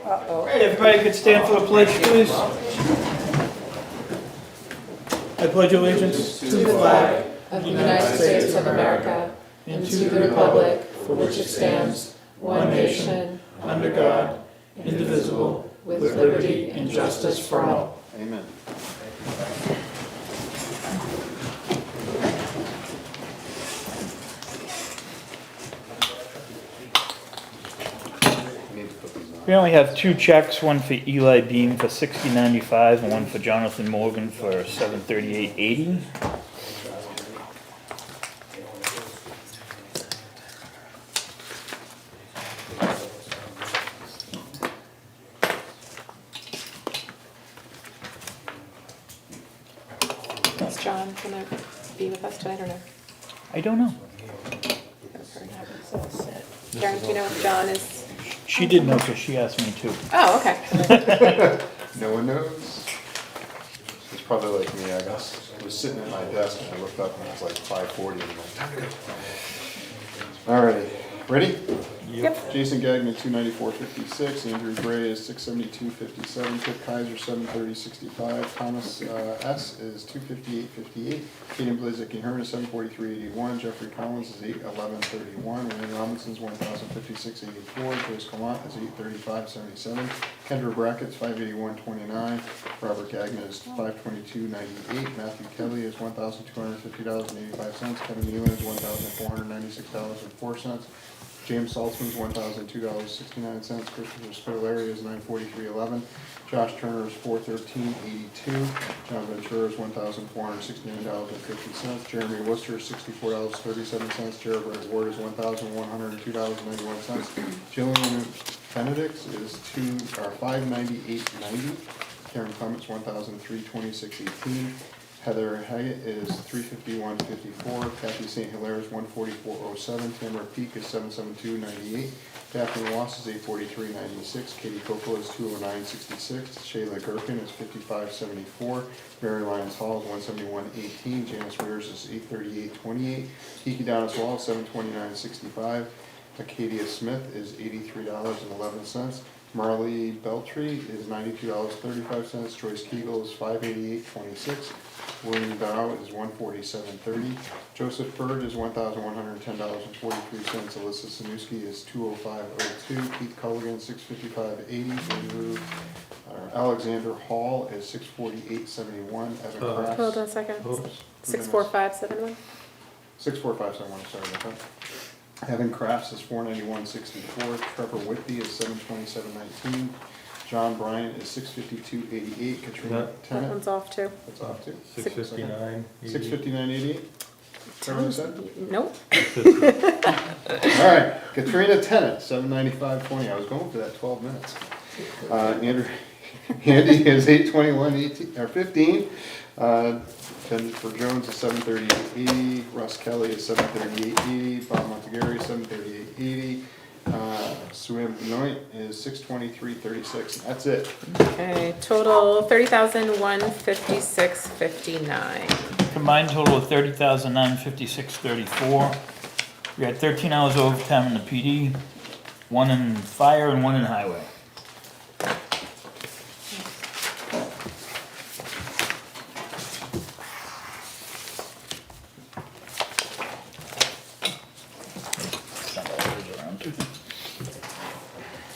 Uh-oh. Right, everybody could stand for the pledge, please. I pledge allegiance To the flag of the United States of America and to the republic for which it stands, one nation, under God, indivisible, with liberty and justice for all. Amen. We only have two checks, one for Eli Beam for $60.95 and one for Jonathan Morgan for $738.80. Is John gonna be with us tonight or no? I don't know. Karen, do you know if John is? She did know because she asked me to. Oh, okay. No one knows. It's probably like me, I guess. I was sitting at my desk and I looked up and it was like 5:40. Alrighty, ready? Yep. Jason Gagnon, 294.56. Andrew Gray is 672.57. Kip Kaiser, 730.65. Thomas S. is 258.58. Kaden Blizik and Hearn is 743.81. Jeffrey Collins is 811.31. Randy Robinson's 1,056.84. Joyce Gallant is 835.77. Kendra Brackett's 581.29. Robert Gagnon is 522.98. Matthew Kelly is $1,250.85. Kevin Nealon is $1,496.04. James Saltzman's $1,002.69. Christopher Spitaleri is $943.11. Josh Turner is $413.82. John Ventura is $1,469.50. Jeremy Worcester is $64.37. Jared Ward is $1,102.91. Jillian Benedicts is $598.90. Karen Clements $1,326.18. Heather Haggett is $351.54. Kathy St. Hilaire is $144.07. Tamara Peak is $772.98. Daphne Ross is $843.96. Katie Coppola is $209.66. Shayla Gherkin is $55.74. Mary Lyons Hall is $171.18. Janice Rears is $838.28. Kiki Donis Wall is $729.65. Acadia Smith is $83.11. Marley Beltry is $92.35. Joyce Kegel is $588.26. William Dow is $147.30. Joseph Bird is $1,110.43. Alyssa Sanuski is $205.02. Keith Culligan $655.80. Alexander Hall is $648.71. Evan Crafts. Hold on a second. Oops. 64571. 64571. Sorry about that. Evan Crafts is $491.64. Trevor Whitby is $727.19. John Bryant is $652.88. Katrina That Tennant. one's off too. That's off too. 659. 659.88. Trevor was that? Nope. All right. Katrina Tennant, $795.20. I was going for that 12 minutes. Andy is $821.15. Jennifer Jones is $738.80. Russ Kelly is $738.80. Bob Montegari $738.80. Suim Benoit is $623.36. That's it. Okay, total $30,156.59. Combined total of $30,956.34. We had 13 hours of overtime in the PD, 1 in fire and 1 in highway.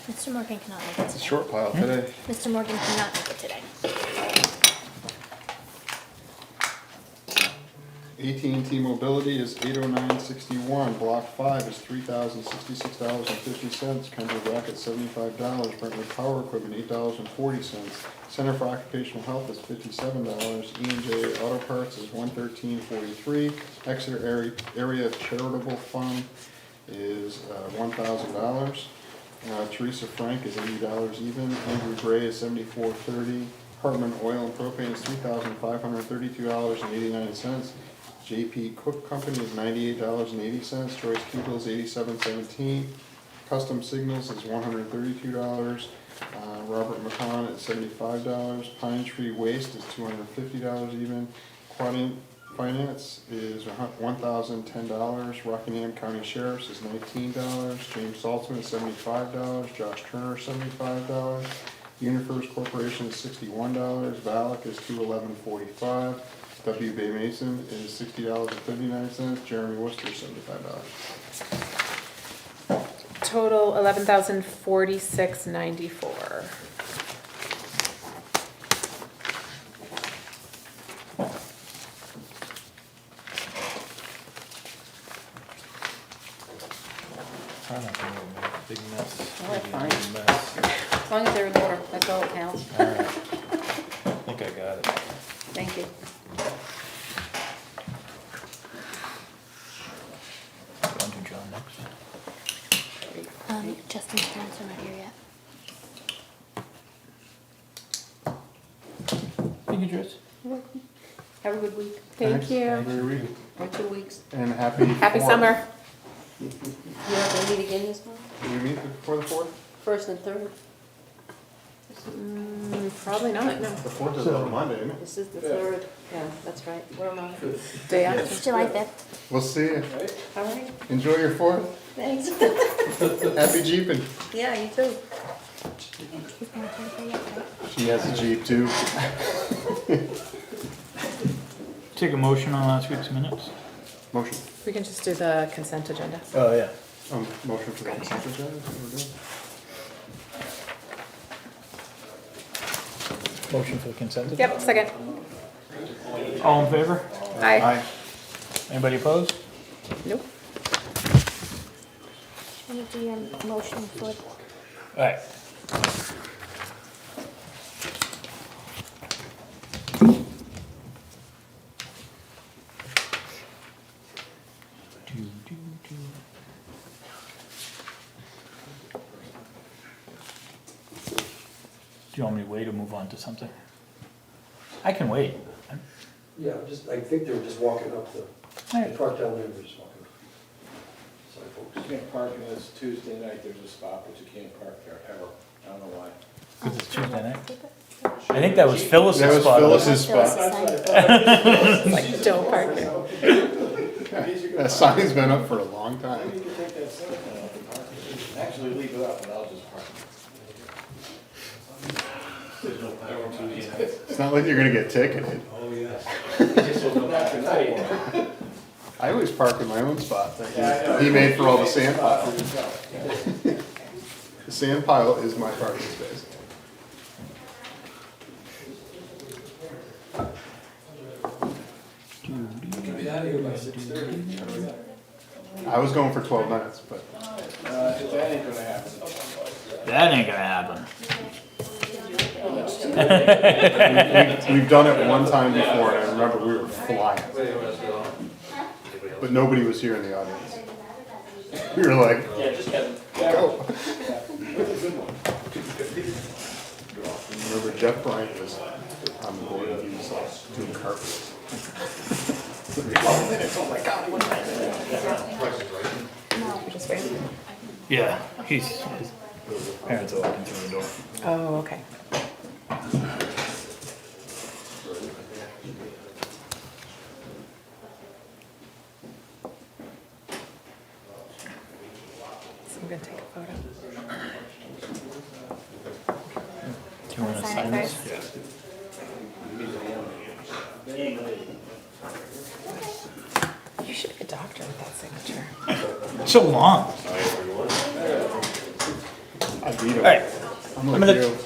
Mr. Morgan cannot make it It's a today. short pile today. Mr. Morgan cannot make it today. AT&T Mobility is $809.61. Block 5 is $3,066.50. Kendra Brackett $75. Brentwood Power Equipment $8.40. Center for Occupational Health is $57. E&J Auto Parts is $113.43. Exeter Area Charitable Fund is $1,000. Teresa Frank is $80 even. Andrew Gray is $74.30. Hartman Oil and Propane is $3,532.89. JP Cook Company is $98.80. Joyce Kegel is $87.17. Custom Signals is $132. Robert McCon at $75. Pine Tree Waste is $250 even. Quadient Finance is $1,010. Rockingham County Sheriff's is $19. James Saltzman is $75. Josh Turner, $75. UniFirst Corporation is $61. Valak is $211.45. W. Bay Mason is $60.59. Jeremy Worcester, $75. Total $11,046.94. I don't think we'll make a big mess. Oh, that's fine. Big mess. As long as they're in order, that's all that counts. All right. I think I got it. Thank you. Want to do John next? Justin's parents are not here yet. Thank you, Joyce. Have a good week, Thank Thanks. you. Very week. or 2 weeks. And happy. Happy 4th. summer. You're not gonna meet again this month? Did we meet before the 4th? First and third? Probably not, no. The 4th is on Monday, isn't it? This is the third. Yeah, that's right. Where am I? Day after. It's July 5th. We'll see you. All right, Enjoy your 4th. thanks. Happy Jeeping. Yeah, you too. He's not here yet, right? She has a Jeep too. Take a motion on last week's minutes. Motion. We can just do the consent agenda. Oh, yeah. Motion for the consent agenda, is what we're doing? Motion for the consent agenda? Yep, second. All in favor? Aye. Anybody opposed? Nope. Let me do your motion for, All right. Do you want me to wait or move on to something? I can wait. Yeah, I think they were just walking up the park down there, they're just walking up. Sorry, You folks. can't park in this Tuesday night, there's a stop, but you can't park there ever. I don't know why. Because it's Tuesday night. I think that was Phyllis's That was spot. Phyllis's Phyllis spot. is Like, don't park there. That sign's been up for a long time. You can take that sign off and park it. Actually, leave it up and I'll just park it. There's no parking Tuesday night. It's not like you're gonna get ticketed. Oh, yes. Just will go back tonight. I always park in my own spot that Yeah, I know. he made for all the sand Spot for pile. yourself. The sand pile is my parking space. Be out of here by 6:30. I was going for 12 minutes, but That ain't gonna happen. That ain't gonna happen. we've done it one time before, and I remember we were flying. But nobody was here in the audience. We were like, go. Remember Jeff Bryant was on the board and he was like doing cartwheels. 12 minutes, oh my God, what am I doing? Yeah, his parents are walking through the door. Oh, okay. So I'm gonna take a photo. Do you wanna Sign it sign this? first. You should be a doctor with that signature. Yeah. So long. I beat him. All right, I'm I'm like gonna- you.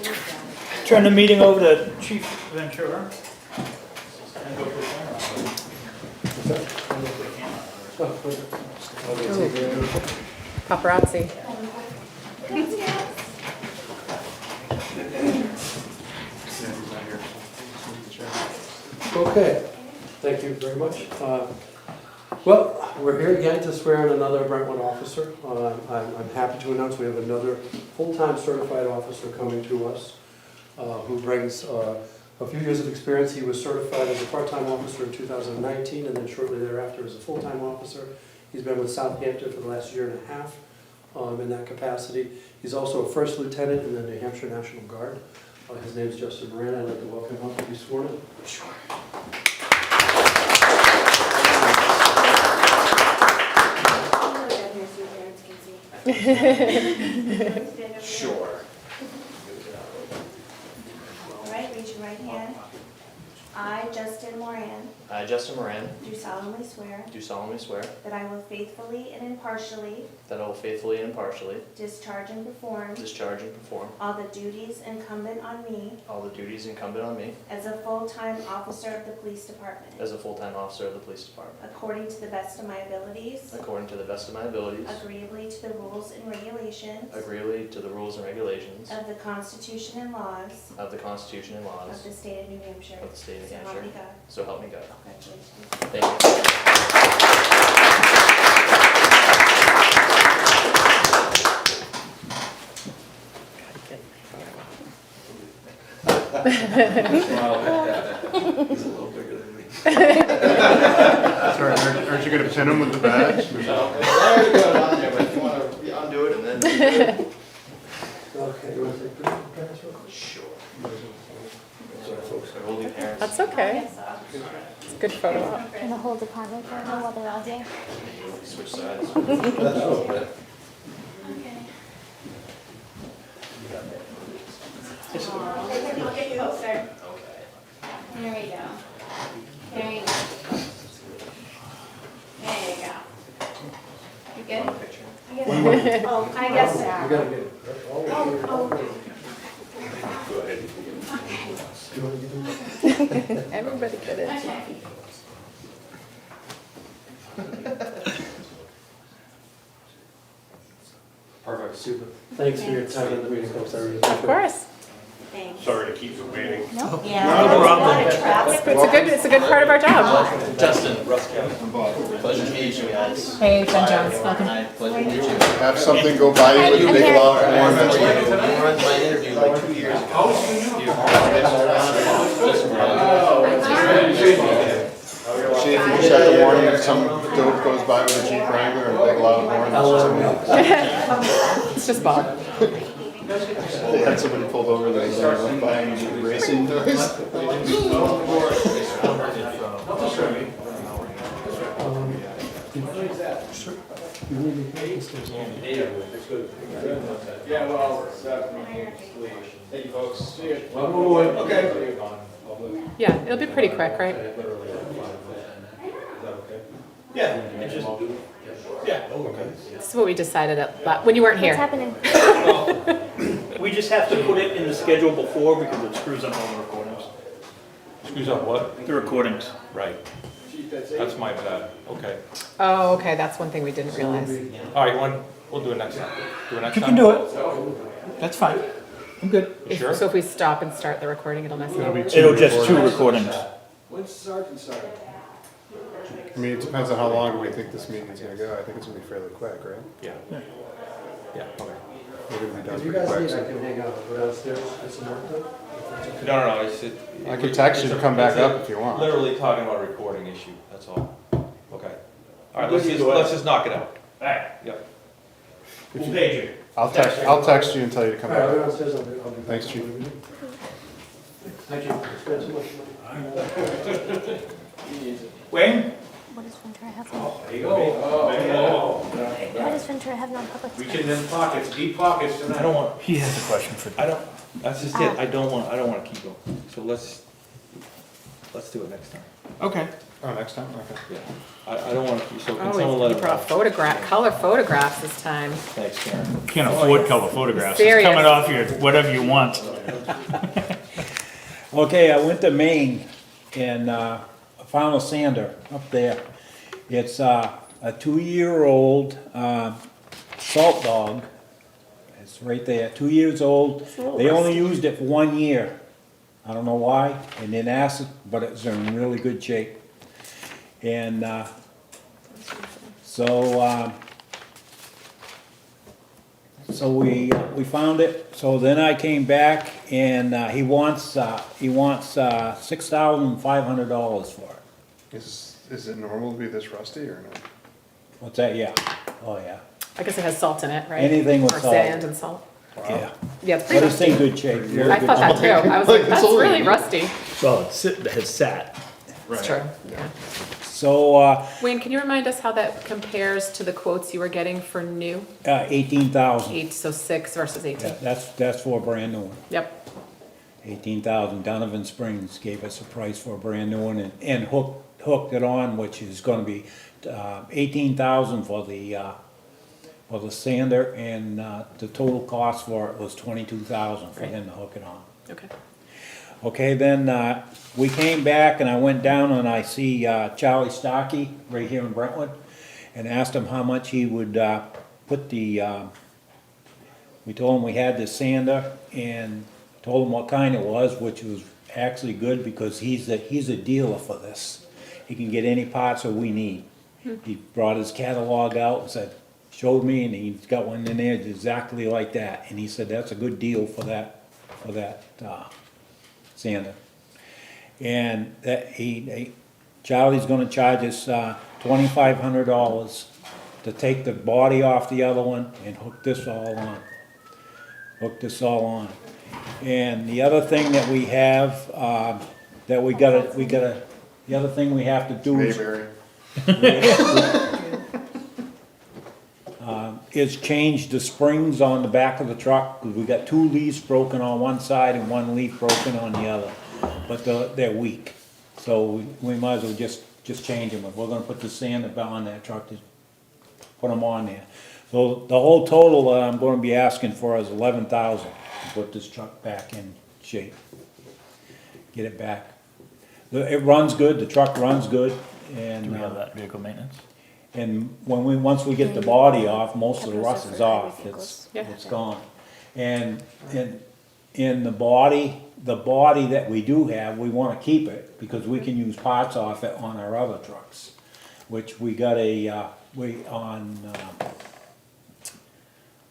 turn the meeting over to Chief Ventura. Paparazzi. Okay, thank you very much. Well, we're here again to swear in another Brentwood officer. I'm happy to announce we have another full-time certified officer coming to us who brings a few years of experience. He was certified as a part-time officer in 2019 and then shortly thereafter as a full-time officer. He's been with Southampton for the last year and a half in that capacity. He's also a first lieutenant in the New Hampshire National Guard. His name is Justin Moran. I'd like to welcome him up to be sworn in. Sure. Sure. All right, raise your right hand. I, Justin Moran, I, Justin Moran, do solemnly swear do solemnly swear that I will faithfully and impartially that I will faithfully and impartially discharge and perform discharge and perform all the duties incumbent on me all the duties incumbent on me as a full-time officer of the police department, as a full-time officer of the police department, according to the best of my abilities, according to the best of my abilities, agreeably to the rules and regulations agreeably to the rules and regulations of the Constitution and laws of the Constitution and of laws the state of New Hampshire. of the state of New So help me Hampshire. God. So help me God. Congratulations. Thank you. He's a little bigger than me. Sorry, aren't you gonna pin him with the badge? There you go, on there, but if you want to undo it and then do it. Okay, you want to take pictures real quick? Sure. Sorry, folks, I'm holding hands. That's okay. It's a good photo op. And the whole department will know while they're all here. Switch sides. I'll get you closer. Okay. There we go. There you go. There you go. You good? Want a picture? Oh, I guess so. You gotta get it. Oh, Go ahead. You wanna get it? Everybody get it. okay. Perfect, super. Thanks for your time in the meeting, folks. I really Of appreciate it. course. Thanks. Sorry to keep you waiting. No? Yeah. No there was a lot problem. of traffic. It's a good part of our job. Justin, pleasure to meet you guys. Hey, Jen Jones, welcome. Hi, pleasure to meet you. Have something go by you with a big loud horn. You were on my interview like 2 years ago. See if you just have to warn you if some dope goes by with a Jeep Wrangler and a big loud horn. It's just Bob. They had somebody pulled over that was up by and racing noise. Yeah, well, thank you, folks. See you. Okay. Yeah, it'll be pretty quick, right? Yeah, it just, yeah, okay. This is what we decided when you weren't What's here. happening? We just have to put it in the schedule before because it screws up all the recordings. Screws up what? The recordings. Right. That's my bad. Okay. Oh, okay, that's one thing we didn't realize. All right, we'll do it next time. Do it next You time? can do it. That's fine. I'm good. Sure? So if we stop and start the recording, it'll mess it up. It'll just 2 recordings. When's Sergeant starting? I mean, it depends on how long do we think this meeting's gonna go. I think it's gonna be fairly quick, right? Yeah. Yeah, okay. We're gonna be done If you pretty guys quick. need, I so- can hang out, go downstairs, get some work done. No, it's. I can text you to come back up if you want. Literally talking about a recording issue, that's all. Okay. All right, Good either way. let's just knock it out. Alright. Yep. Who paid you? I'll text you and tell you to All come right, I'll go back. downstairs, I'll be. Thanks, Chief. Thank you. Spend so much money. Wayne? What does Ventura have? There you go. Why does Ventura have non-public space? Reaching in pockets, deep pockets tonight. I don't want, He has a question for you. that's just it, I don't wanna keep going. So let's do it next time. Okay. Oh, next time? Okay. Yeah. I don't wanna keep, so can Oh, someone let you him brought know? color photographs this time. Thanks, Karen. Can't afford color photographs. It's Serious. coming off your, whatever you want. Okay, I went to Maine and found a sander up there. It's a 2-year-old salt dog. It's right there, 2 years old. They only used it for 1 year. I don't know why, and then acid, but it's in really good shape. And so we found it. So then I came back and he wants $6,500 for it. Is it normal to be this rusty or no? What's that? Yeah. Oh yeah. I guess it has salt in it, right? Anything with Or salt. sand and salt. Yeah. Yeah, it's But pretty it's in rusty. good shape. Really I good thought that shape. too. I was like, It's that's only- really rusty. So it has sat. It's true, yeah. So, Wayne, can you remind us how that compares to the quotes you were getting for new? 18,000. So 6 versus 18. Yeah, that's for a brand new one. Yep. 18,000. Donovan Springs gave us a price for a brand new one and hooked it on, which is gonna be, 18,000 for the sander, and, the total cost for it was 22,000 for Right. him to hook it on. Okay. Okay, then, we came back and I went down and I see, Charlie Stocky right here in Brentwood, and asked him how much he would, put the, we told him we had the sander and told him what kind it was, which was actually good because he's a dealer for this. He can get any parts that we need. He brought his catalog out and said, showed me, and he's got one in there exactly like that. And he said, that's a good deal for that sander. And that Charlie's gonna charge us, $2,500 to take the body off the other one and hook this all on. And the other thing that we have, that the other thing we have to do is, Mayberry. is change the springs on the back of the truck, because we got 2 leaves broken on one side and 1 leaf broken on the other. But they're weak, so we might as well just change them. If we're gonna put the sander on that truck, just put them on there. So the whole total that I'm gonna be asking for is 11,000 to put this truck back in shape. Get it back. It runs good, the truck runs good, and. Do we have that vehicle maintenance? And once we get the body off, most of the rust is off, Yeah. it's gone. And in the body that we do have, we wanna keep it, because we can use parts off it on our other trucks. Which we got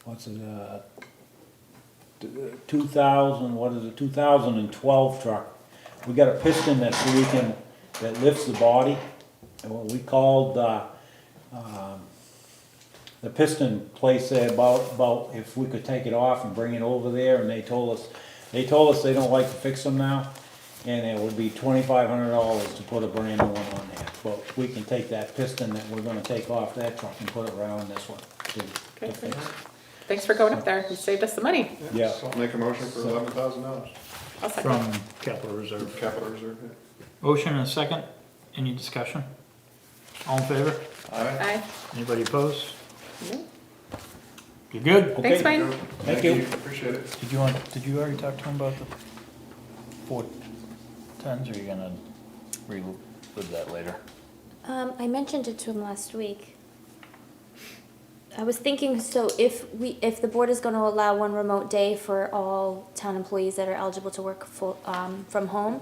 what's it, 2012 truck. We got a piston that lifts the body, and what we called, the piston place there about if we could take it off and bring it over there, and they told us they don't like to fix them now, and it would be $2,500 to put a brand new one on there. But we can take that piston that we're gonna take off that truck and put it right on this one to Okay, fix. Thanks for going up there. You saved us the money. Yeah. So I'll make a motion for $11,000. I'll second. From capital reserve. Capital reserve. Motion and a second. Any discussion? All in favor? Aye. Aye. Anybody opposed? No. You're good? Thanks, Okay. Wayne. Thank you. Appreciate it. Did you already talk to him about the 410s, or are you gonna relive that later? I mentioned it to him last week. I was thinking, so if the board is gonna allow 1 remote day for all town employees that are eligible to work from home,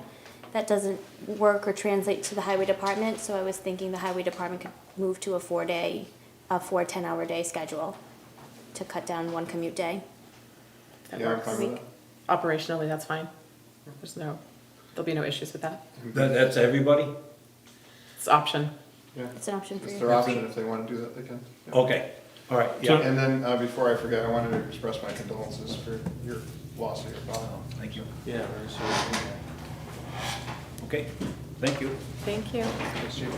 that doesn't work or translate to the highway department, so I was thinking the highway department could move to a 4 10-hour day schedule to cut down 1 commute day. That Yeah, I'm works. fine with that. Operationally, that's fine. There'll be no issues with that. That's everybody? It's option. Yeah, It's an option for it's you. their option, if they wanna do that, they can. Yeah. Okay, all right, yeah. And then, before I forget, I wanted to express my condolences for your loss of your father. Thank you. Yeah, very sorry. Okay, thank you. Thank you. Thanks, Chief.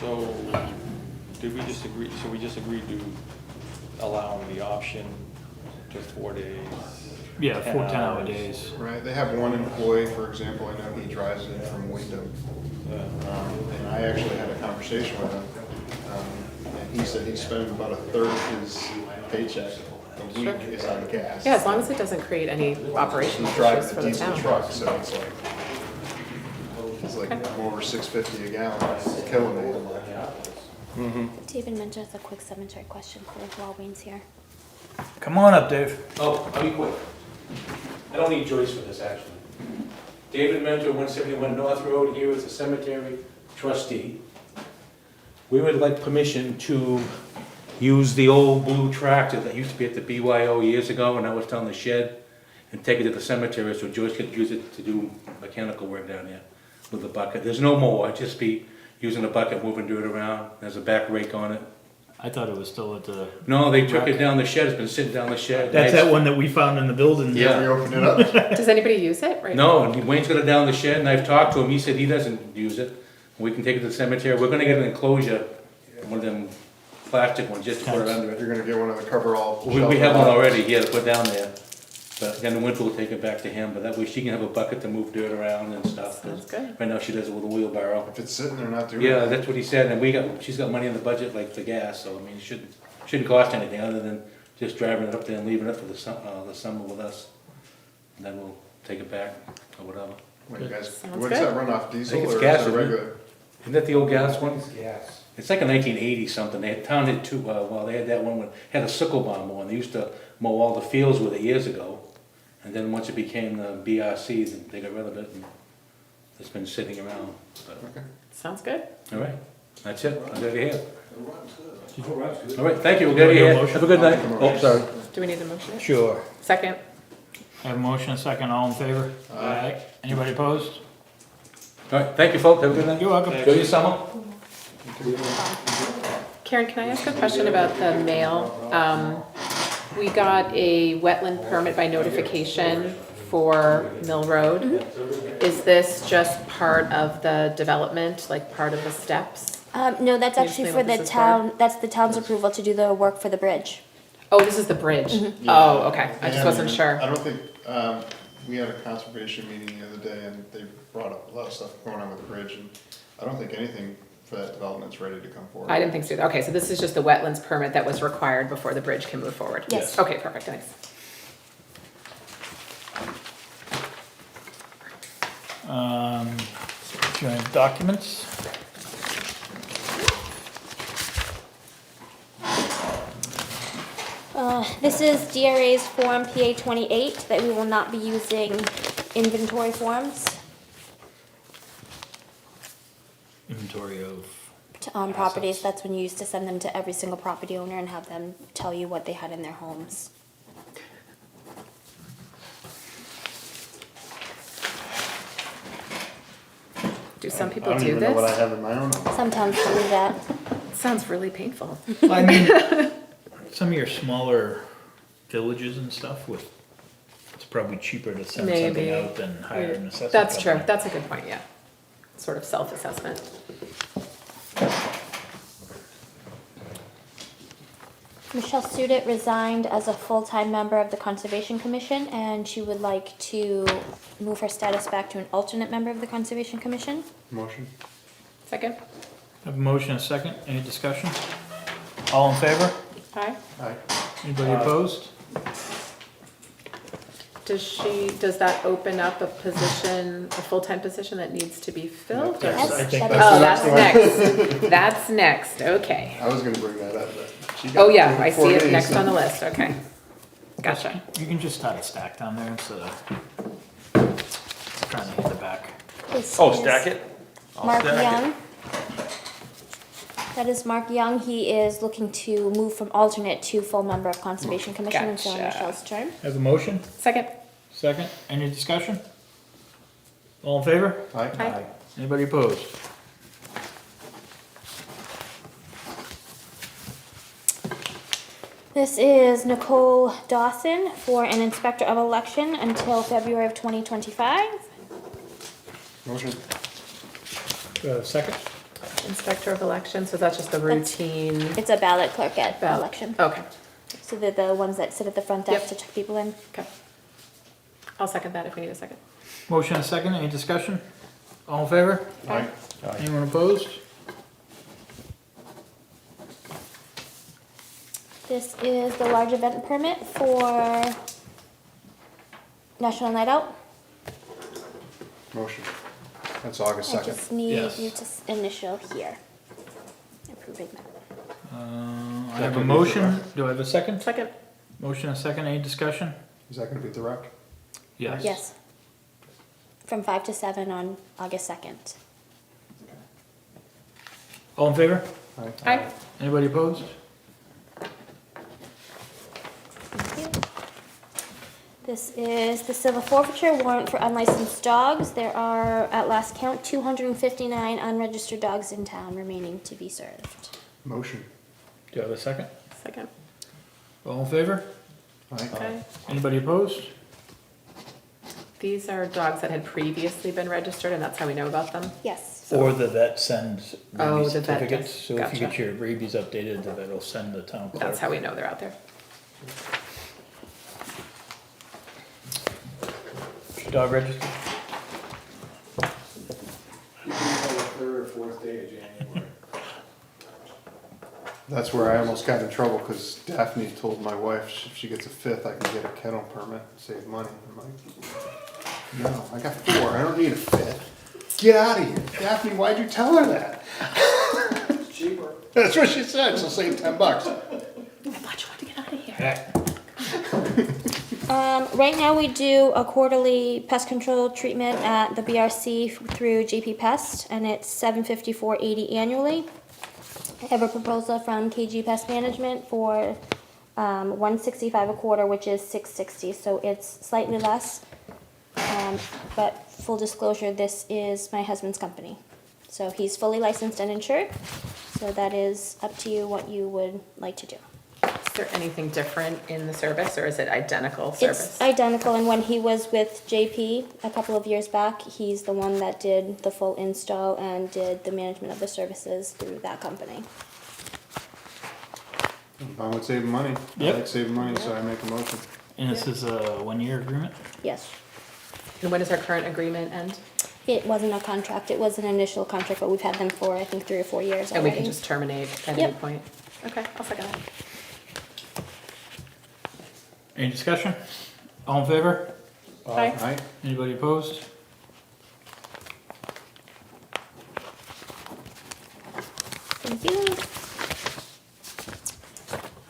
So, did we just agree, so we just agreed to allowing the option to 4 days? Yeah, 4 10 10-hour hours. days. Right, they have one employee, for example, I know he drives in from Wyndham. And I actually had a conversation with him, and he said he's spending about a third of his paycheck a week is on gas. Yeah, as long as it doesn't create any operational He's driving issues a for the diesel town. truck, so it's like I'm over $6.50 a gallon, it's killing me. I'm like, David mentioned a quick cemetery question for while Wayne's here. Come on up, Dave. Oh, I'll be quick. I don't need Joyce for this, actually. David Mentor, 171 North Road, here is a cemetery trustee. We would like permission to use the old blue tractor that used to be at the BYO years ago, and I was telling the shed, and take it to the cemetery so Joyce could use it to do mechanical work down there with the bucket. There's no more, I'd just be using the bucket, moving dirt around. There's a back rake on it. I thought it was still at the, No, they took it down the shed, it's been sitting down the shed. that's that one that we found in the building. Yeah. We opened it up. Does anybody use it right now? No, and Wayne's got it down the shed, and I've talked to him, he said he doesn't use it. We can take it to the cemetery, we're gonna get an enclosure, one of them plastic ones, just to put it under it. You're gonna get one of the coverall. We have one already, yeah, to put down there. But then the winter we'll take it back to him, but that way she can have a bucket to move dirt around and stuff. 'cause Sounds good. Right now she does it with a wheelbarrow. If it's sitting there not doing Yeah, it. that's what he said, and she's got money in the budget like the gas, so I mean, it shouldn't cost anything other than just driving it up there and leaving it for the summer with us. And then we'll take it back or whatever. What you guys, Sounds what does good. that run off, diesel it's or is gas, it isn't it? regular? Isn't that the old gas one? Yes. It's like a 1980 something. Town had two, well, they had that one, had a sickle bomb one. They used to mow all the fields with it years ago. And then once it became the BRC, then they got rid of it and it's been sitting around. But, Sounds good. all right, that's it. I'll get it here. Oh, that's good. All right, thank you. We'll Do get we it do a here. motion? Have a good night. I'll make a Oh, motion. sorry. Do we need a motion? Sure. Second. I have a motion, a second, all in favor? Aye. Anybody opposed? All right, thank you, folks. Have a good night. You're welcome. Enjoy your summer. Karen, can I ask a question about the mail? We got a wetland permit by notification for Mill Road. Is this just part of the development, like part of the steps? No, that's Can you actually explain for what the this is town, that's the town's approval to do the work for the bridge. Oh, this is the bridge? Oh, okay, I just wasn't sure. I don't think, we had a conservation meeting the other day and they brought up a lot of stuff going on with the bridge and I don't think anything for that development's ready to come forward. I didn't think so. Okay, so this is just the wetlands permit that was required before the bridge can move forward? Yes. Okay, perfect, thanks. Joint documents. This is DRA's Form PA 28 that we will not be using inventory forms Inventory of, on properties. That's when you used to send them to every single property owner and have them tell you what they had in their homes. Do some I people don't do even know what I this? have in my own. Some towns do that. Sounds really painful. I mean, some of your smaller villages and stuff with, it's probably cheaper to send something Maybe. out than hire an assessment That's true, company. that's a good point, yeah. Sort of self-assessment. Michelle Student resigned as a full-time member of the Conservation Commission, and she would like to move her status back to an alternate member of the Conservation Commission. Motion? Second? Have a motion, a second, any discussion? All in favor? Aye. Aye. Anybody opposed? Does that open up a position, a full-time position that needs to be filled? or- Yes, I think that that's- Oh, is- that's next. That's next, okay. I was gonna bring that up, but she got Oh, yeah, I 4 see it days. next on the list, okay. Gotcha. You can just start a stack down there instead of trying to hit the back. This Oh, is stack it? I'll Mark stack it. Young. That is Mark Young. He is looking to move from alternate to full member of Conservation Commission until Gotcha. Michelle's term. Have a motion, Second? second, any discussion? All in favor? Aye. Aye. Anybody opposed? This is Nicole Dawson for an inspector of election until February of 2025. Motion? Do I have a second? Inspector of elections, so that's just the routine It's a ballot clerk at ballot? election. Okay, So they're the ones that sit at the front desk Yep. to check people in. okay. I'll second that if we need a second. Motion, a second, any discussion? All in favor? Aye. Anyone opposed? This is the large event permit for National Night Out. Motion. That's August I 2nd. just need Yes. you to initial here. Approving that. I have a motion, do I have a second? Second? Motion, a second, any discussion? Is that gonna be direct? Yes. Yes. From 5 to 7 on August 2nd. All in favor? Aye. Anybody opposed? Thank you. This is the civil forfeiture warrant for unlicensed dogs. There are, at last count, 259 unregistered dogs in town remaining to be served. Motion? Do you have a second? Second. All in favor? Okay. Anybody opposed? These are dogs that had previously been registered, and that's how we know about them? Yes. So- Or the vet sends Oh, rabies the vet certificates, does. so if you get Gotcha. your rabies updated, the vet will send the town clerk. That's how we know they're out there. Is your dog registered? You can tell the third or fourth day of January. That's where I almost got in trouble, cause Daphne told my wife if she gets a fifth, I can get a kennel permit and save money. I'm like, no, I got 4, I don't need a fifth. Get out of here. Daphne, why'd you tell her that? It's cheaper. That's what she said, she'll save $10. I thought you wanted to get out of here. Right now we do a quarterly pest control treatment at the BRC through GP Pest, and it's $754.80 annually. I have a proposal from KG Pest Management for $165 a quarter, which is $660, so it's slightly less. But full disclosure, this is my husband's company, so he's fully licensed and insured. So that is up to you what you would like to do. Is there anything different in the service, or is it identical service? It's identical, and when he was with JP a couple of years back, he's the one that did the full install and did the management of the services through that company. I would save money. I Yep. like saving money, so I make a motion. And this is a 1-year agreement? Yes. And when does our current agreement end? It wasn't a contract, it was an initial contract, but we've had them for, I think, 3 or 4 years And we already. can just terminate at Yep. any point? Okay, I'll second that. Any discussion? All in favor? Aye. Aye. Anybody opposed? Thank you.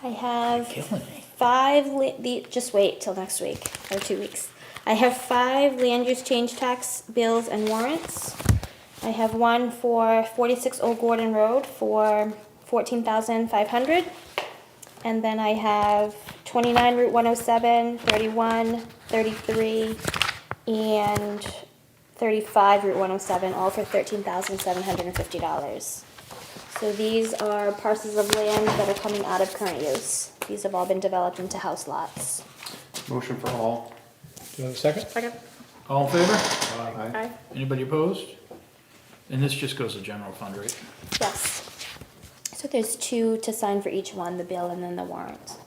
I have Killing me. 5, just wait till next week, or 2 weeks. I have 5 land use change tax bills and warrants. I have one for 46 Old Gordon Road for $14,500. And then I have 29 Route 107, 31, 33, and 35 Route 107, all for $13,750. So these are parcels of land that are coming out of current use. These have all been developed into house lots. Motion for all. Do you have a second? Second. All in favor? Aye. Aye. Anybody opposed? And this just goes to general fund, right? Yes. So there's 2 to sign for each one, the bill and then the warrant.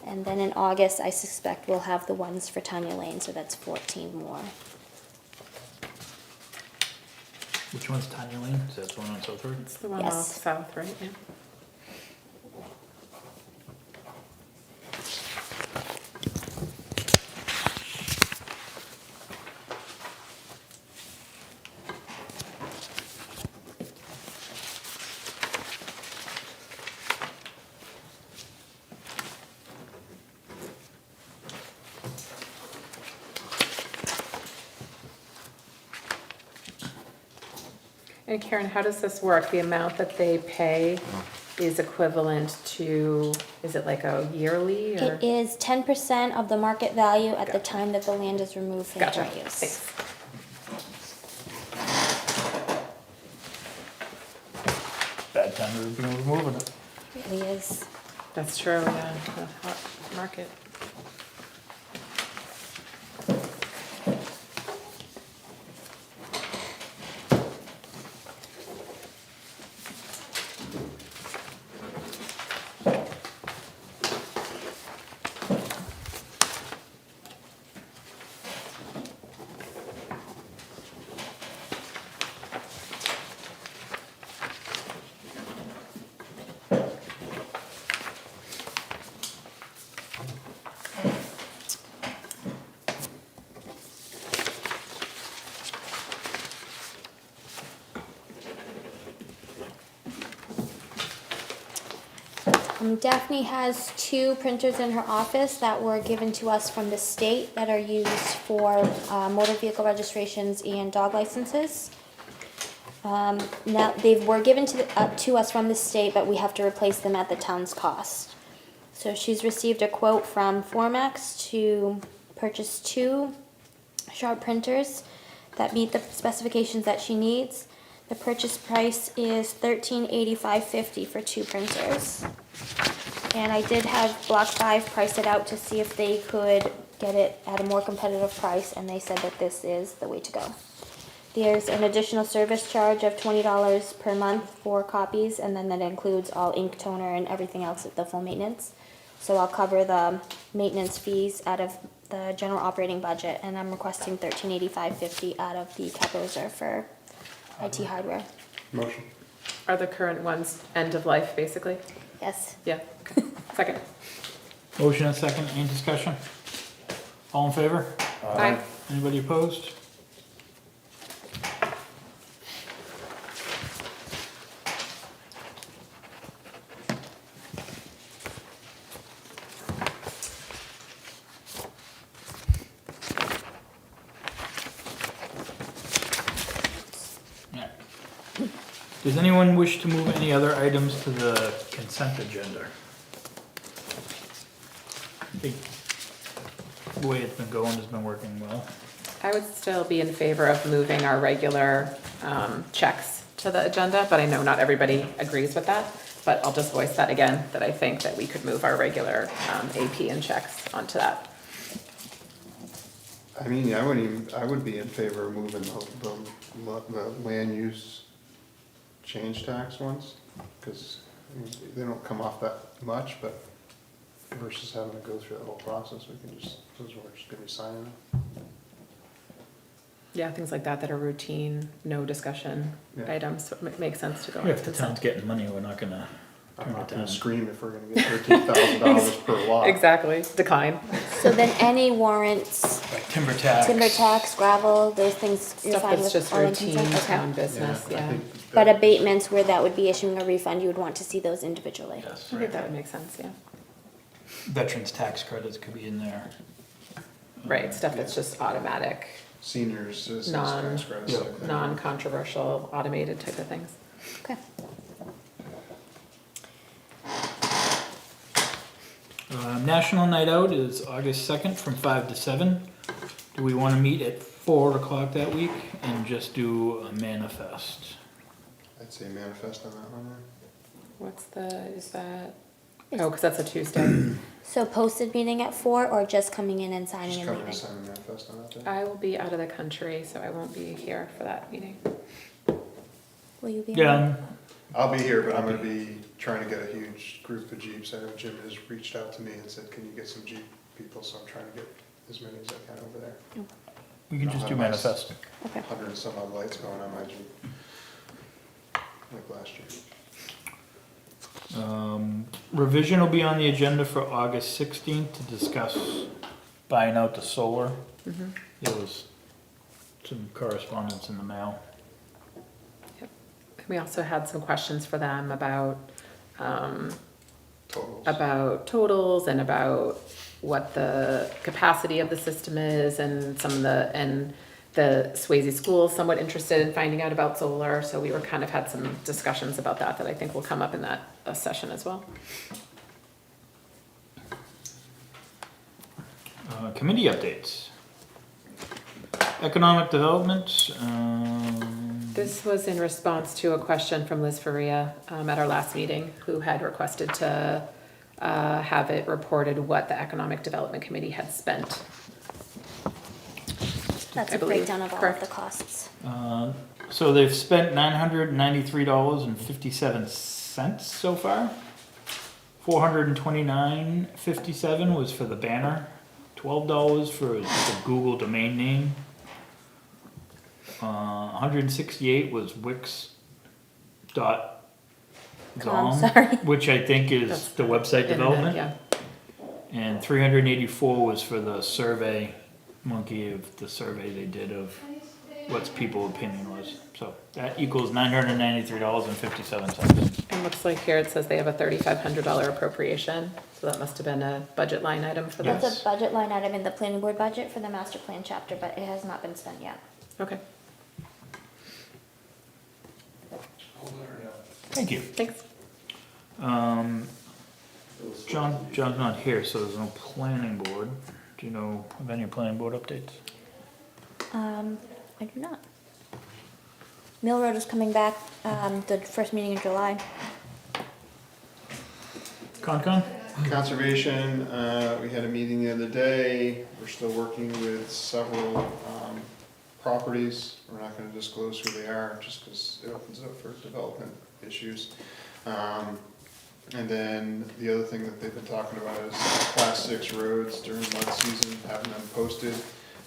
And then in August, I suspect we'll have the ones for Tanya Lane, so that's 14 more. Which one's Tanya Lane? Is that the one on South Road? It's the one Yes. off south, right? Yeah. And Karen, how does this work? The amount that they pay is equivalent to, is it like a yearly or? It is 10% of the market value at the time that the land is removed from Gotcha, current use. thanks. Bad time to be moving it. Really is. That's true, yeah, the hot market. Daphne has 2 printers in her office that were given to us from the state that are used for motor vehicle registrations and dog licenses. Now, they were given to us from the state, but we have to replace them at the town's cost. So she's received a quote from Formax to purchase 2 Sharp printers that meet the specifications that she needs. The purchase price is $1385.50 for 2 printers. And I did have Block 5 price it out to see if they could get it at a more competitive price, and they said that this is the way to go. There's an additional service charge of $20 per month for copies, and then that includes all ink, toner, and everything else at the full maintenance. So I'll cover the maintenance fees out of the general operating budget, and I'm requesting $1385.50 out of the capital reserve for IT hardware. Motion. Are the current ones end of life, basically? Yes. Yeah. Okay. Second. Motion and second, any discussion? All in favor? Aye. Anybody opposed? Does anyone wish to move any other items to the consent agenda? I think the way it's been going has been working well. I would still be in favor of moving our regular checks to the agenda, but I know not everybody agrees with that. But I'll just voice that again, that I think that we could move our regular AP and checks onto that. I mean, I would be in favor of moving the land use change tax ones, because they don't come off that much, but versus having to go through the whole process, we can just, those we're just gonna be signing them. Yeah, things like that that are routine, no discussion Yeah. items, so it makes sense to go. If into the town's getting money, we're not gonna I'm turn it not gonna down. scream if we're gonna get $13,000 per lot. Exactly, decline. So then any warrants, Like timber tax. timber tax, gravel, those things you're Stuff fine that's with just all in routine consent? Okay. town business, I yeah. think But that- abatements where that would be issuing a refund, you would want to see those individually. Yes. I think that would make sense, yeah. Veterans tax credits could be in there. Right, stuff that's just automatic, Seniors, citizens, Non- tax credits. Yeah. type thing. non-controversial, automated type of things. Okay. National Night Out is August 2nd from 5 to 7. Do we want to meet at 4 o'clock that week and just do a manifest? I'd say manifest on that one, What's the, is that, oh, because that's a Tuesday. So posted meeting at 4 or just coming in and signing just and come in and leaving? sign a manifest on that day. I will be out of the country, so I won't be here for that meeting. Will you be? Yeah, I'll be here, but I'm gonna be trying to get a huge group of Jeeps. I know Jim has reached out to me and said, can you get some Jeep people? So I'm trying to get as many as I can over there. we can just do manifest. Okay. 100 and some odd lights going on my Jeep. Like last year. Revision will be on the agenda for August 16th to discuss buying out the solar. Mhm. There was some correspondence in the mail. We also had some questions for them about, Totals. about totals and about what the capacity of the system is and some of the, and the Swayze school is somewhat interested in finding out about solar, so we were kind of had some discussions about that that I think will come up in that session as well. Committee updates. Economic development, This was in response to a question from Liz Faria at our last meeting, who had requested to have it reported what the Economic Development Committee had spent. That's I a believe, breakdown of all of correct. the costs. so they've spent $993.57 so far. $429.57 was for the banner, $12 for the Google domain name. 168 was Wix.com, sorry. which I think is That's the website Internet, development. Yeah. And 384 was for the survey monkey of the survey they did of what people's opinion was. So that equals $993.57. And looks like here it says they have a $3,500 appropriation, so that must have been a budget line item for Yes. that. That's a budget line item in the planning board budget for the master plan chapter, but it has not been spent yet. Okay, Thank you. thanks. John's not here, so there's no planning board. Do you know of any planning board updates? I do not. Mill Road is coming back, the first meeting in July. Concon? Conservation, we had a meeting the other day. We're still working with several properties. We're not gonna disclose who they are, just because it opens up for development issues. And then the other thing that they've been talking about is class 6 roads during mud season, having them posted.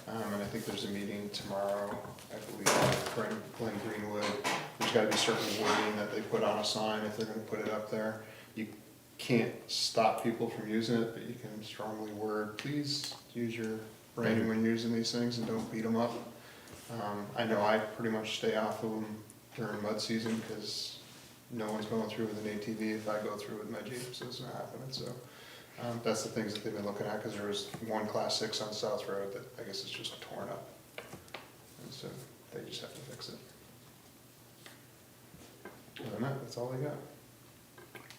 And I think there's a meeting tomorrow, I believe, Glen Greenwood. There's gotta be certain wording that they put on a sign if they're gonna put it up there. You can't stop people from using it, but you can strongly word, please use your brain when using these things and don't beat them up. I know I pretty much stay off of them during mud season because no one's going through with an ATV. If I go through with my Jeep, so it's not happening. So that's the things that they've been looking at, because there was one class 6 on South Road that I guess is just torn up. And so they just have to fix it. Other than that, that's all they got.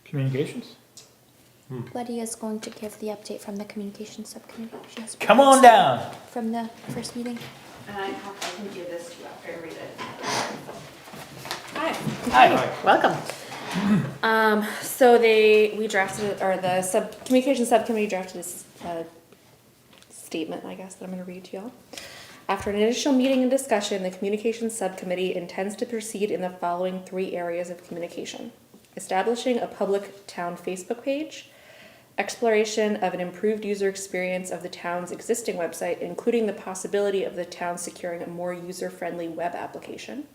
Communications? Lydia's going to give the update from the communications subcommittee. She has Come on down. from the first meeting. I can do this too after I read it. Hi. Hi. Welcome. So we drafted, or the communication subcommittee drafted this statement, I guess, that I'm gonna read to y'all. After an initial meeting and discussion, the communications subcommittee intends to proceed in the following 3 areas of communication: establishing a public town Facebook page, exploration of an improved user experience of the town's existing website, including the possibility of the town securing a more user-friendly web application,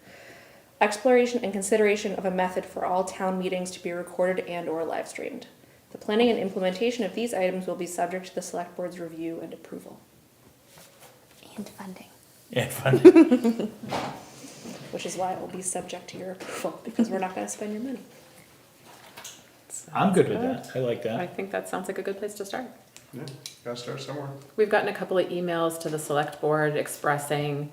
exploration and consideration of a method for all town meetings to be recorded and/or live streamed. The planning and implementation of these items will be subject to the select board's review and approval. And funding. Yeah, fun. Which is why it will be subject to your approval, because we're not gonna spend your money. I'm good with that. I like I that. think that sounds like a good place to start. Yeah, gotta start somewhere. We've gotten a couple of emails to the select board expressing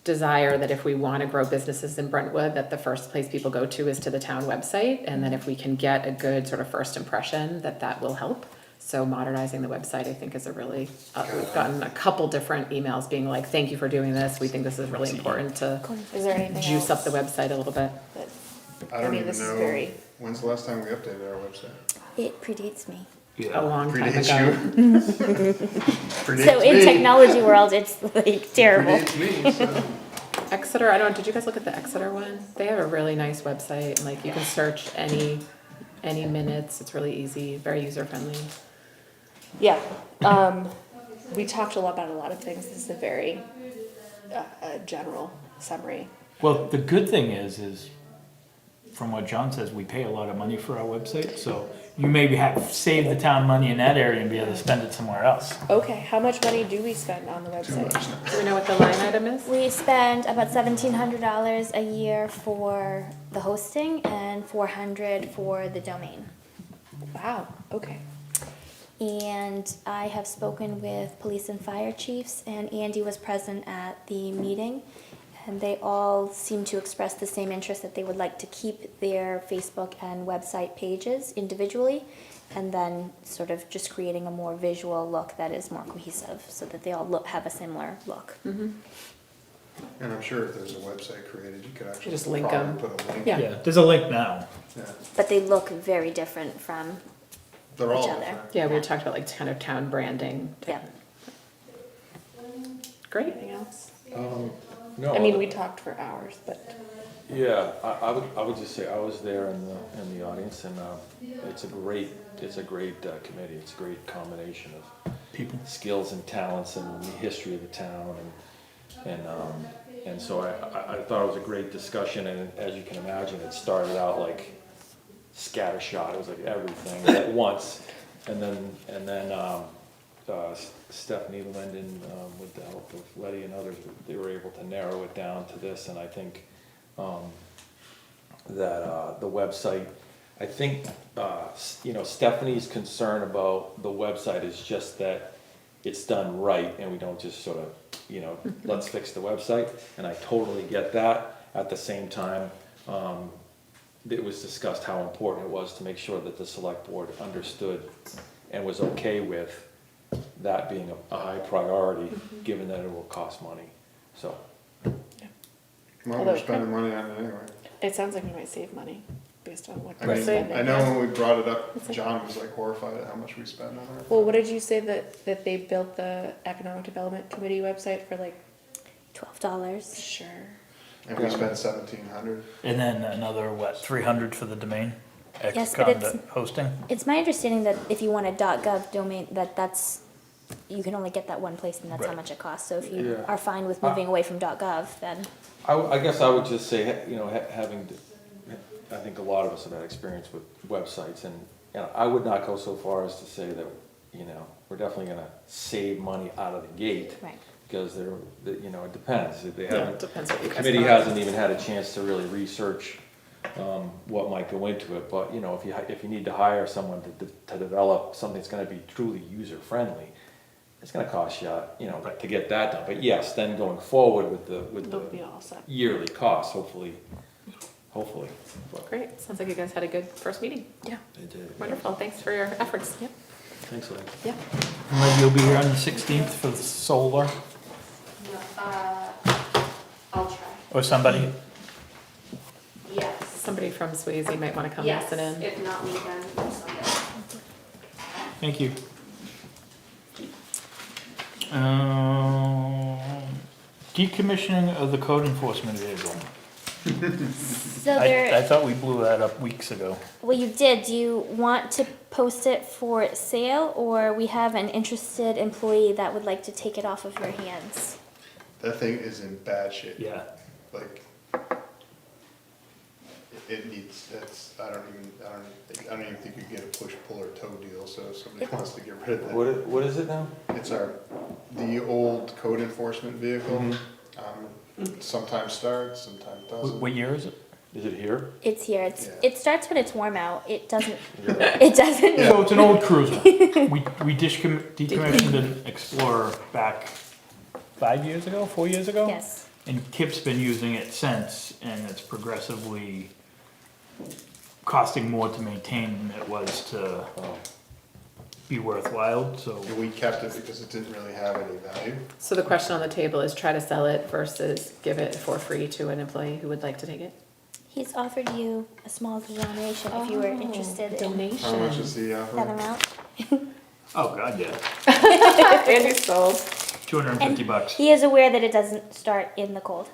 desire that if we want to grow businesses in Brentwood, that the first place people go to is to the town website, and then if we can get a good sort of first impression, that will help. So modernizing the website, I think, is a really, we've gotten a couple different emails being like, thank you for doing this, we think this is really important to Is there anything juice up else the website a little bit. that- I don't mean, even this is know, very- when's the last time we updated our website? It predates me. A long time Predates ago. you. Predates So in me. technology world, it's like terrible. Predates me, so. Exeter, I don't, did you guys look at the Exeter one? They have a really nice website, and like you can search any minutes, it's really easy, very user friendly. Yeah, we talked about a lot of things. This is a very general summary. Well, the good thing is from what John says, we pay a lot of money for our website, so you maybe have saved the town money in that area and be able to spend it somewhere else. Okay, how much money do we spend on the website? Do we know what the line item is? We spend about $1,700 a year for the hosting and $400 for the domain. Wow, okay. And I have spoken with police and fire chiefs, and Andy was present at the meeting, and they all seem to express the same interest that they would like to keep their Facebook and website pages individually, and then sort of just creating a more visual look that is more cohesive, so that they all have a similar look. Mm-hmm. And I'm sure if there's a website created, you could actually Just link probably 'em. put a link. Yeah. Yeah, there's a link now. Yeah. But they look very different from They're all each other. different. Yeah, we had talked about like kind of town branding. Yeah. Great. Anything else? No. I mean, we talked for hours, but Yeah, I would just say, I was there in the audience, and it's a great committee. It's a great combination of People. skills and talents and the history of the town, and so I thought it was a great discussion, and as you can imagine, it started out like scattershot. It was like everything at once, and then Stephanie Linden, with the help of Letty and others, they were able to narrow it down to this, and I think that the website, I think, Stephanie's concern about the website is just that it's done right, and we don't just sort of, let's fix the website, and I totally get that. At the same time, it was discussed how important it was to make sure that the select board understood and was okay with that being a high priority, given that it will cost money, so. Well, Although we're it spending money on it anyway. It sounds like we might save money based on what I we're mean, spending. I know yeah. when we brought it up, John was like horrified at how much we spend on it. Well, what did you say that they built the Economic Development Committee website for like? $12. Sure. And we spent 1,700. And then another, what, 300 for the domain? Yes, but it's- Hosting? It's my understanding that if you want a .gov domain, that's, you can only get that one place and that's how Right. much it costs. So if you Yeah. are fine with moving away from .gov, then I guess I would just say, you know, having, I think a lot of us have had experience with websites, and, you know, I would not go so far as to say that, you know, we're definitely gonna save money out of the gate. right. Because you know, it depends. They Yeah, haven't, it depends what you the guys committee want. hasn't even had a chance to really research, what might go into it, but, you know, if you need to hire someone to develop something that's gonna be truly user-friendly, it's gonna cost you, you know, to get that done. But yes, then going forward with They'll be the all set. yearly costs, hopefully. But Great, sounds like you guys had a good first meeting. Yeah. they did. Wonderful, thanks for your efforts. Yep. Thanks, Lynn. Yeah. Maybe you'll be here on the 16th for the solar, I'll try. or somebody? Yes. Somebody from Swayze might want to come listen in. If not me, then Sunday. Thank you. Decommissioning of the code enforcement vehicle. So I there, thought we blew that up weeks ago. well, you did. Do you want to post it for sale, or we have an interested employee that would like to take it off of your hands? That thing is in bad shape. Yeah. Like, it needs, I don't even think you get a push, pull, or tow deal, so if somebody wants to get rid of that. What is it now? It's the old code enforcement vehicle. Mhm. Sometimes starts, sometimes doesn't. What year is it? Is it here? It's here. Yeah. It starts when it's warm out. It doesn't. You're right. It doesn't. Yeah. So it's an old cruiser. We decommissioned an Explorer back 5 years ago, 4 years ago? Yes. And Kip's been using it since, and it's progressively costing more to maintain than it was to be worthwhile, so. And we kept it because it didn't really have any value. So the question on the table is try to sell it versus give it for free to an employee who would like to take it? He's offered you a small donation if you were interested in Donation. How much is the that offer? amount. Oh, God, yeah. Andy sold. 250 bucks. He is aware that it doesn't start in the cold.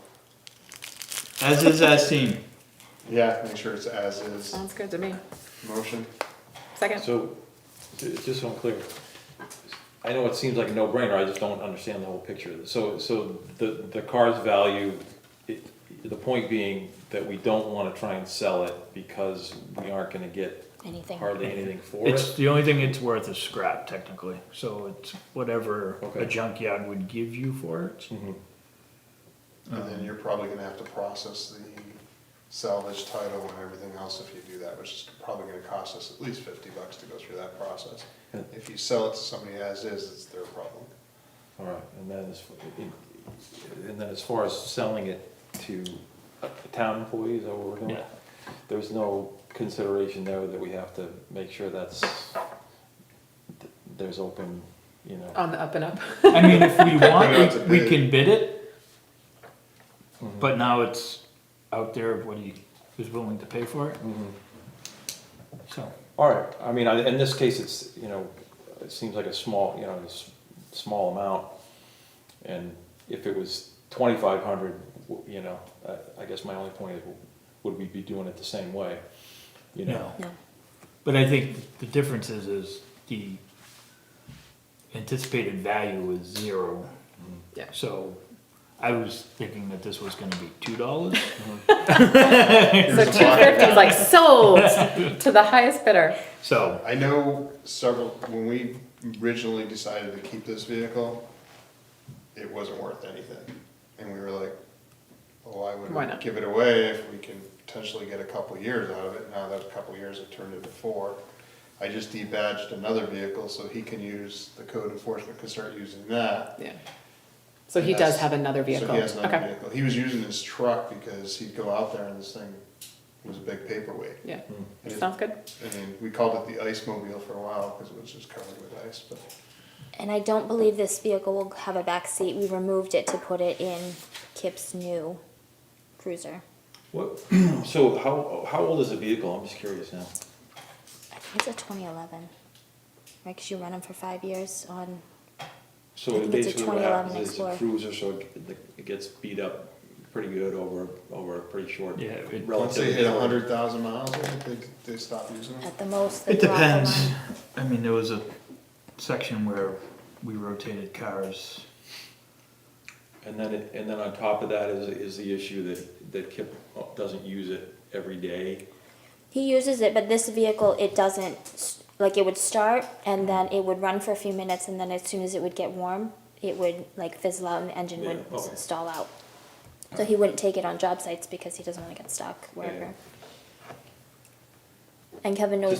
As is as seen. Yeah, make sure it's as is. Sounds good to me. Motion. Second. So, just so I'm clear, I know it seems like a no-brainer, I just don't understand the whole picture. So the car's value, the point being that we don't wanna try and sell it because we aren't gonna get Anything. hardly anything for It's, it? the only thing it's worth is scrap technically, so it's whatever Okay. a junkyard would give you for it. Mhm. And then you're probably gonna have to process the salvage title and everything else if you do that, which is probably gonna cost us at least 50 bucks to go through that process. Yeah. If you sell it to somebody as is, it's their problem. All right, and then as far as selling it to town employees, is that what we're doing? Yeah. There's no consideration there that we have to make sure there's open, you know. On the up and up. I mean, if we Bring it out want, to we bid. can bid it, Mhm. but now it's out there of what he is willing to pay for it, Mhm. so. All right, I mean, in this case, it's, you know, it seems like a small, you know, small amount. And if it was 2,500, you know, I guess my only point is, would we be doing it the same way? You know? No. But I think the difference is the anticipated value is 0. Yeah. So I was thinking that this was gonna be $2. So 250 is like sold to the highest bidder. So, I know when we originally decided to keep this vehicle, it wasn't worth anything. And we were like, well, why would Why we not? give it away if we can potentially get a couple years out of it? Now that a couple years have turned into 4. I just debadged another vehicle so he can use, the code enforcement can start using that. Yeah. So he does have another vehicle. So he has another Okay. vehicle. He was using his truck because he'd go out there and this thing was a big paperweight. Yeah. And it- Sounds good. I mean, we called it the ice mobile for a while because it was just covered with ice, but. And I don't believe this vehicle will have a back seat. We removed it to put it in Kip's new cruiser. What, so how old is the vehicle? I'm just curious now. I think it's a 2011, right, because you run them for 5 years on, So I think it's a basically what 2011 happens is it's a Explorer. cruiser, so it gets beat up pretty good over a pretty short. Yeah, it- Once relatively they hit short. 100,000 miles, I think they stop using them. at the most, they It drop the depends. line. I mean, there was a section where we rotated cars. And then on top of that is the issue that Kip doesn't use it every day. He uses it, but this vehicle, it doesn't, like, it would start, and then it would run for a few minutes, and then as soon as it would get warm, it would, like, fizzle out, and the engine would Yeah, okay. stall out. So he wouldn't take it on job sites because he doesn't want to get stuck wherever. And Kevin knows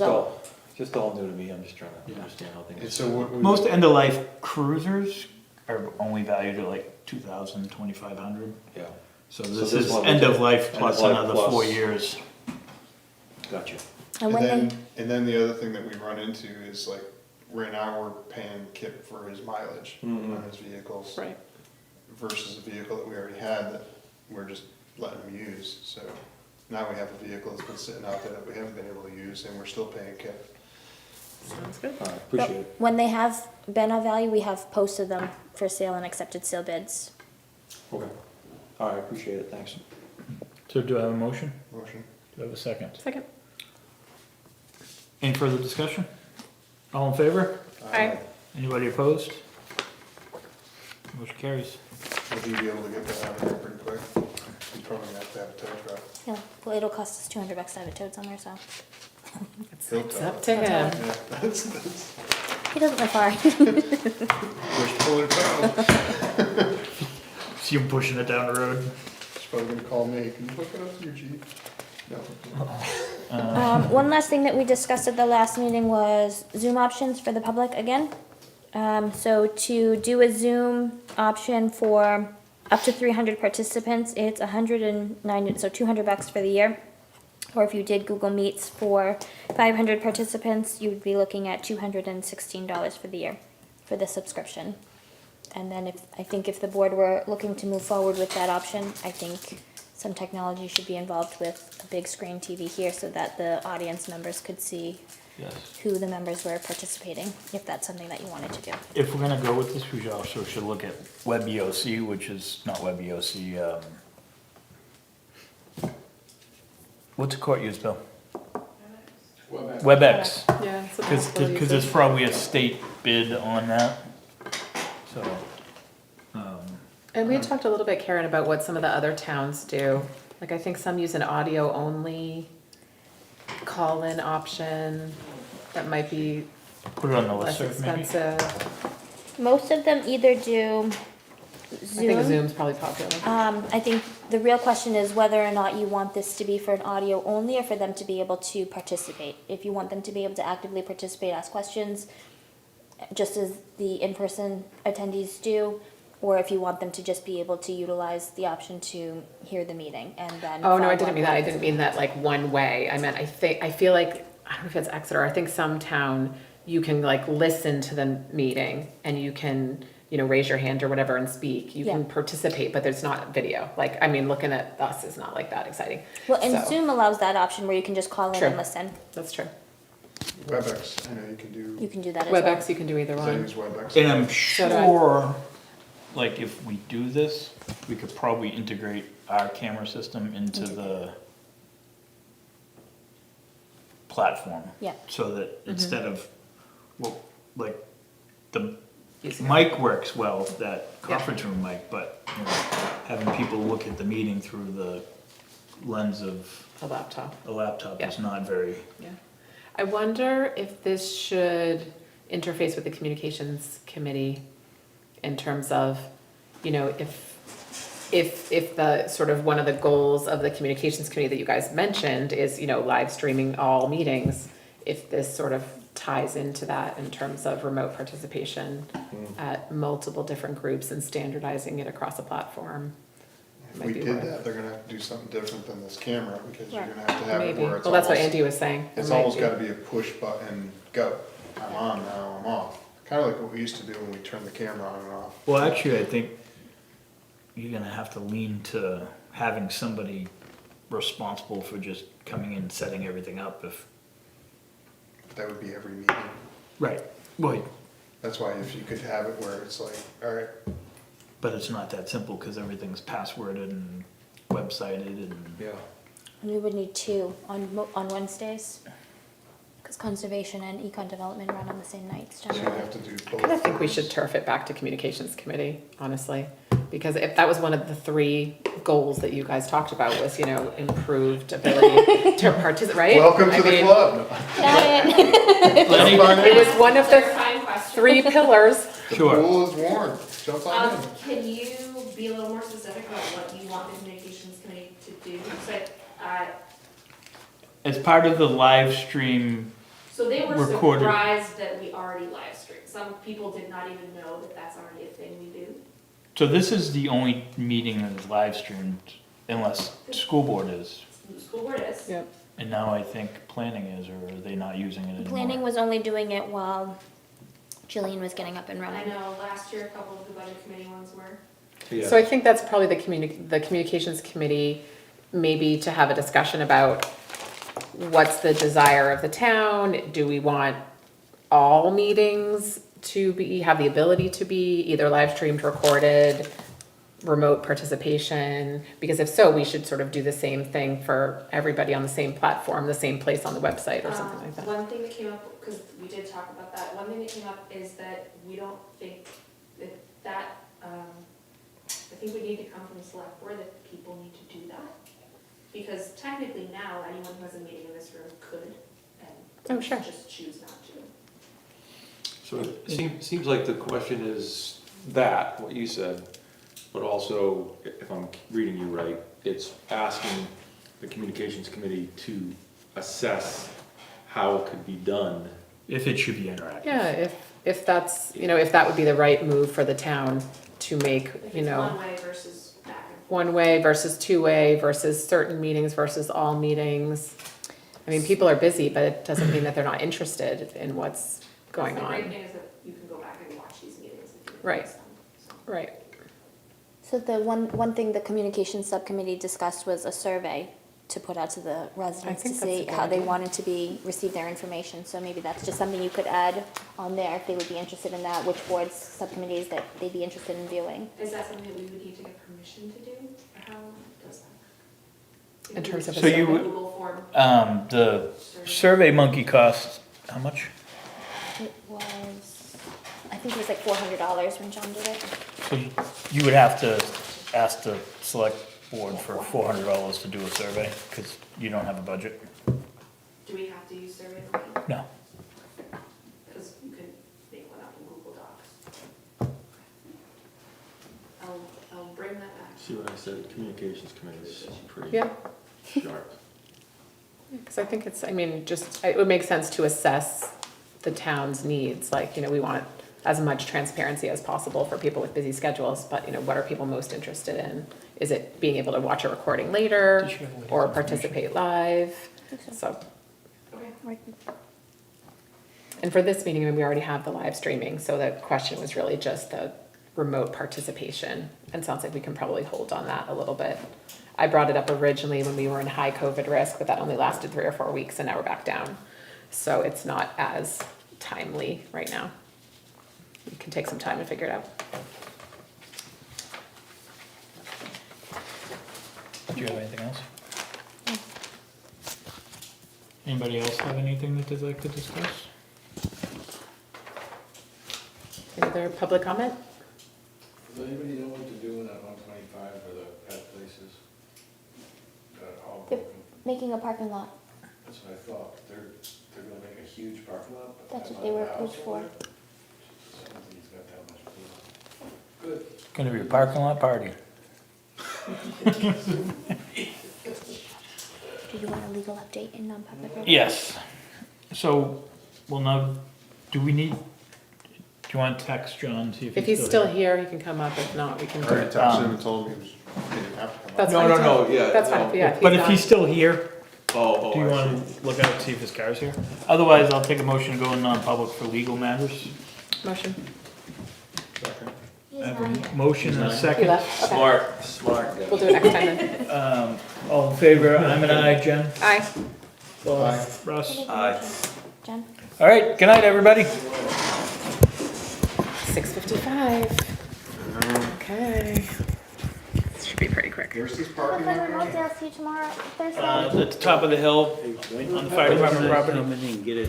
Just all new to me, I'm just trying to understand how And things. so what we. Most end-of-life cruisers are only valued at like 2,000, 2,500. Yeah, So So this this is one was end-of-life end plus of life another plus- 4 years. gotcha. And when they, And then the other thing that we run into is like, right now we're paying Kip for his mileage on his vehicles. Right. Versus a vehicle that we already had that we're just letting him use, so now we have a vehicle that's been sitting out there that we haven't been able to use, and we're still paying Kip. Sounds good. All right, appreciate it. when they have been of value, we have posted them for sale and accepted sale bids. Okay. All right, appreciate it, thanks. So do I have a motion? Motion. Do I have a second? Second. Any further discussion? All in favor? Aye. Anybody opposed? Motion carries. Would you be able to get that out of there pretty quick? You probably have to have a tow truck. Yeah, well, it'll cost us $200 to have it towed somewhere, so. He'll It's tow up it. to him. Yeah, that's He doesn't live far. push, pull, or tow. See him pushing it down the road. He's probably gonna call me, can you hook it up to your Jeep? No. One last thing that we discussed at the last meeting was Zoom options for the public again. So to do a Zoom option for up to 300 participants, it's $190, so $200 for the year. Or if you did Google Meets for 500 participants, you would be looking at $216 for the year for the subscription. And then I think if the board were looking to move forward with that option, I think some technology should be involved with a big screen TV here so that the audience members could see Yes. who the members were participating, if that's something that you wanted to do. If we're gonna go with this, we also should look at WebEOC, which is not WebEOC, what's the court use, Bill? WebEx. Yeah. it's a possible Cause use there's of- probably a state bid on that, so. And we had talked a little bit, Karen, about what some of the other towns do. Like, I think some use an audio-only call-in option that might be Put it on the less list, maybe? expensive. Most of them either do I think Zoom. Zoom's probably popular. I think the real question is whether or not you want this to be for an audio only or for them to be able to participate. If you want them to be able to actively participate, ask questions, just as the in-person attendees do, or if you want them to just be able to utilize the option to hear the meeting and then. Oh, no, I follow didn't up mean that. I with- didn't mean that like one way. I meant, I feel like, I don't know if it's Exeter, I think some town, you can like listen to the meeting and you can, raise your hand or whatever and speak. You can Yeah. participate, but there's not video. Like, I mean, looking at us is not like that exciting. Well, and So, Zoom allows that option where you can just call in True. and listen. That's true. WebEx, I know you can do, You can do that as well. WebEx, you can do either 'cause I one. use WebEx. And I'm So do I. sure, like, if we do this, we could probably integrate our camera system into the platform. Yeah. So that instead of, well, like, the Using it. mic works well, that conference room mic, but, having people look at the meeting through the lens of A laptop. a laptop is not very, Yeah. I wonder if this should interface with the communications committee in terms of, if the sort of one of the goals of the communications committee that you guys mentioned is, live streaming all meetings, if this sort of ties into that in terms of remote participation at multiple different groups and standardizing it across a platform. If might we be did worth- that, they're gonna have to do something different than this camera, because you're Right. gonna have to have it Maybe. where it's Well, that's what almost- Andy was saying. It It's might almost be. gotta be a push button, go. I'm on now, I'm off. Kinda like what we used to do when we turned the camera on and off. well, actually, I think you're gonna have to lean to having somebody responsible for just coming in and setting everything up if. That would be every meeting. Right. Well, That's why if you could have it where it's like, all right, but it's not that simple because everything's passworded and websited and. yeah. And we would need two on Wednesdays. Because conservation and econ development run on the same nights So you generally. have to do I kind of both. think we should turf it back to communications committee, honestly. Because if that was one of the 3 goals that you guys talked about was, improved ability to participate, right? Welcome to I the mean, club. Got it. It was one of the 3 pillars. The Sure. pool is warm. Jump on in. Can you be a little more specific about what you want the communications committee to do? As part of the live stream, So they were Recorded. surprised that we already live stream. Some people did not even know that that's already a thing we do. so this is the only meeting that is live streamed unless school board is. The school board is. Yep. And now I think planning is, or are they not using it anymore? Planning was only doing it while Jillian was getting up and I running. know last year a couple of the budget committee ones were. Yeah. So I think that's probably the communications committee, maybe to have a discussion about what's the desire of the town? Do we want all meetings to have the ability to be either live streamed, recorded, remote participation? Because if so, we should sort of do the same thing for everybody on the same platform, the same place on the website or something like that. One thing that came up, because we did talk about that, one thing that came up is that we don't think that, I think we need to come from the select board that people need to do that. Because technically now, anyone who has a meeting in this room could, and Oh, sure. just choose not to. So it seems like the question is that, what you said, but also, if I'm reading you right, it's asking the communications committee to assess how it could be done. If it should be interactive. Yeah, if that's, if that would be the right move for the town to make, If it's one way versus back and forth. one way versus 2-way versus certain meetings versus all meetings. I mean, people are busy, but it doesn't mean that they're not interested in what's going The great on. thing is that you can go back and watch these meetings if you Right. miss them, so. Right. So the one thing the communications subcommittee discussed was a survey to put out to the residents to think that's a see good how they idea. wanted to receive their information. So maybe that's just something you could add on there if they would be interested in that, which boards, subcommittees that they'd be interested in viewing. Is that something that we would need to get permission to do, or how does that? In terms of a So you survey? would- Google form. The survey monkey costs, how much? It was, I think it was like $400 when John did it. So you would have to ask the select board for $400 to do a survey, because you don't have a budget? Do we have to use Survey Monkey? No. Because you can make one up in Google Docs. I'll bring that back. See what I said, communications committee is pretty Yeah, sharp. because I think it would make sense to assess the town's needs. Like, we want as much transparency as possible for people with busy schedules, but, what are people most interested in? Is it being able to watch a recording later Does she have all these or information? participate live? think so. So, Okay. and for this meeting, we already have the live streaming, so the question was really just the remote participation. And sounds like we can probably hold on that a little bit. I brought it up originally when we were in high COVID risk, but that only lasted 3 or 4 weeks and now we're back down. So it's not as timely right now. We can take some time to figure it out. Do you have anything else? Anybody else have anything that they'd like to discuss? Any other public comment? Does anybody know what to do in that 125 for the pet places? All Yep. broken. Making a parking lot. That's what I thought. They're gonna make a huge parking lot. but That's what not they were a house approved for. over there. Somebody's got that much people. Good. Gonna be a parking lot party. Do you want a legal update in non-public? Yes. So, well, now, do you want to text John, see If he's still here, he can come up. If not, we can. I already texted him and told him he didn't have to come up. That's No, fine, no, too. no, yeah, That's no. fine, yeah. But if not- he's still here, Oh, do you I want see. to look out, see if his car's here? Otherwise, I'll take a motion to go in non-public for legal matters. Motion. Second. He's have not a here. Motion and a You second. left? Okay. Smart guy. We'll do it next time then. All in favor, I'm an aye, Jen? Aye. Paul? Aye. Russ? Aye. Jen? All right, good night, everybody. 6:55. Okay. This should be pretty quick. Where's this I'll parking play lot remote going? day, I'll see you tomorrow, Thursday. At the top of the hill, on the fire department property. Come in and get it